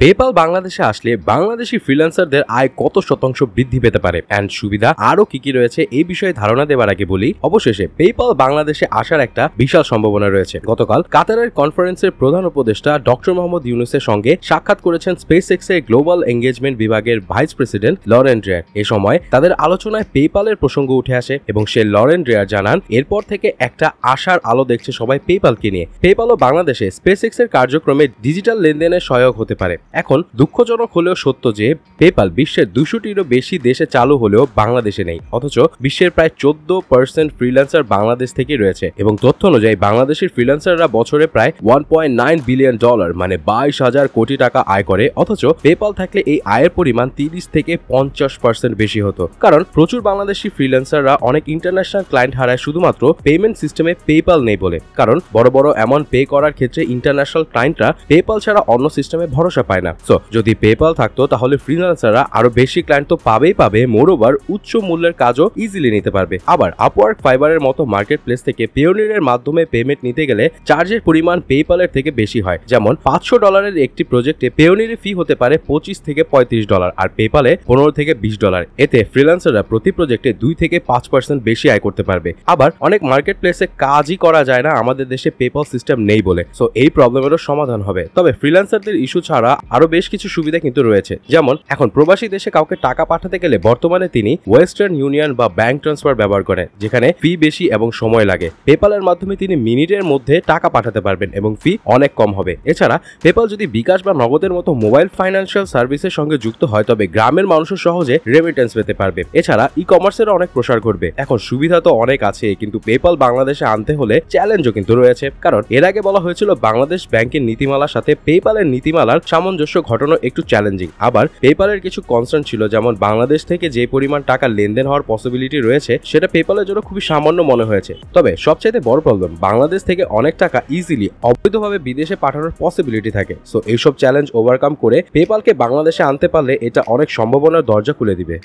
PayPal বাংলাদেশে আসলে বাংলাদেশি ফ্রিল্যান্সারদের আয় কত শতাংশ বৃদ্ধি পেতে পারে এন্ড সুবিধা আরো কি কি রয়েছে এই বিষয়ে ধারণা দেওয়ার আগে বলি, অবশেষে পেপাল বাংলাদেশে আসার একটা বিশাল সম্ভাবনা রয়েছে। গতকাল কাতারের কনফারেন্সের প্রধান উপদেষ্টা ডক্টর মোহাম্মদ ইউনুসের সঙ্গে সাক্ষাৎ করেছেন স্পেসএক্স এর গ্লোবাল এঙ্গেজমেন্ট বিভাগের ভাইস প্রেসিডেন্ট লরেন ড্রেয়ার। এ সময় তাদের আলোচনায় পেপালের প্রসঙ্গ উঠে আসে এবং সে লরেন ড্রেয়ার জানান এরপর থেকে একটা আশার আলো দেখছে সবাই পেপালকে নিয়ে। পেপালও বাংলাদেশে স্পেসএক্স এর কার্যক্রমে ডিজিটাল লেনদেনের সহায়ক হতে পারে। এখন দুঃখজনক হলেও সত্য যে পেপাল বিশ্বের 200টিরও বেশি দেশে চালু হলেও বাংলাদেশে নেই, অথচ বিশ্বের প্রায় 14% ফ্রিল্যান্সার বাংলাদেশ থেকে রয়েছে এবং তথ্য অনুযায়ী বাংলাদেশের ফ্রিল্যান্সাররা বছরে প্রায় $1.9 বিলিয়ন মানে 22,000 কোটি টাকা আয় করে। অথচ পেপাল থাকলে এই আয়ের পরিমাণ 30 থেকে 50% বেশি হতো, কারণ প্রচুর বাংলাদেশি ফ্রিল্যান্সাররা অনেক ইন্টারন্যাশনাল ক্লায়েন্ট হারায় শুধুমাত্র পেমেন্ট সিস্টেমে পেপাল নেই বলে। কারণ বড় বড় অ্যামাউন্ট পে করার ক্ষেত্রে ইন্টারন্যাশনাল ক্লায়েন্টরা পেপাল ছাড়া অন্য সিস্টেমে ভরসা পায় না। সো যদি পেপাল থাকতো তাহলে ফ্রিল্যান্সাররা আরো বেশি ক্লায়েন্ট তো পাবে, মোরওভার উচ্চ মূল্যের কাজও ইজিলি নিতে পারবে। আবার আপওয়ার্ক, ফাইবারের মতো মার্কেট প্লেস থেকে পেওনিরের মাধ্যমে পেমেন্ট নিতে গেলে চার্জের পরিমাণ পেপালের থেকে বেশি হয়। যেমন $500 একটি প্রজেক্টে পেওনিরের ফি হতে পারে $25 থেকে $35 আর পেপালে $15 থেকে $20। এতে ফ্রিল্যান্সাররা প্রতি প্রজেক্টে 2 থেকে 5% বেশি আয় করতে পারবে। আবার অনেক মার্কেট প্লেসে কাজই করা যায় না আমাদের দেশে পেপাল সিস্টেম নেই বলে। সো এই প্রবলেমেরও সমাধান হবে। তবে ফ্রিল্যান্সারদের ইস্যু ছাড়া আরো বেশ কিছু সুবিধা কিন্তু রয়েছে। যেমন এখন প্রবাসী দেশে কাউকে টাকা পাঠাতে গেলে বর্তমানে তিনি ওয়েস্টার্ন ইউনিয়ন বা ব্যাংক ট্রান্সফার ব্যবহার করেন, যেখানে ফি বেশি এবং সময় লাগে। পেপালের মাধ্যমে তিনি মিনিটের মধ্যে টাকা পাঠাতে পারবেন এবং ফি অনেক কম হবে। এছাড়া পেপাল যদি বিকাশ বা নগদের মতো মোবাইল ফাইন্যান্সিয়াল সার্ভিসের সঙ্গে যুক্ত হয় তবে গ্রামের মানুষও সহজে রেমিটেন্স পেতে পারবে। এছাড়া ই কমার্সের অনেক প্রসার ঘটবে। এখন সুবিধা তো অনেক আছে, কিন্তু পেপাল বাংলাদেশে আনতে হলে চ্যালেঞ্জও কিন্তু রয়েছে। কারণ এর আগে বলা হয়েছিল বাংলাদেশ ব্যাংকের নীতিমালার সাথে পেপালের নীতিমালার সামঞ্জস্য ঘটানো একটু চ্যালেঞ্জিং। আবার পেপালের কিছু কনসার্ন ছিল, যেমন বাংলাদেশ থেকে যে পরিমাণ টাকা লেনদেন হওয়ার পসিবিলিটি রয়েছে সেটা পেপালের জন্য খুবই সামান্য মনে হয়েছে। তবে সবচাইতে বড় প্রবলেম, বাংলাদেশ থেকে অনেক টাকা ইজিলি অবৈধভাবে বিদেশে পাঠানোর পসিবিলিটি থাকে। সো এইসব চ্যালেঞ্জ ওভারকাম করে পেপালকে বাংলাদেশে আনতে পারলে এটা অনেক সম্ভাবনার দরজা খুলে দিবে।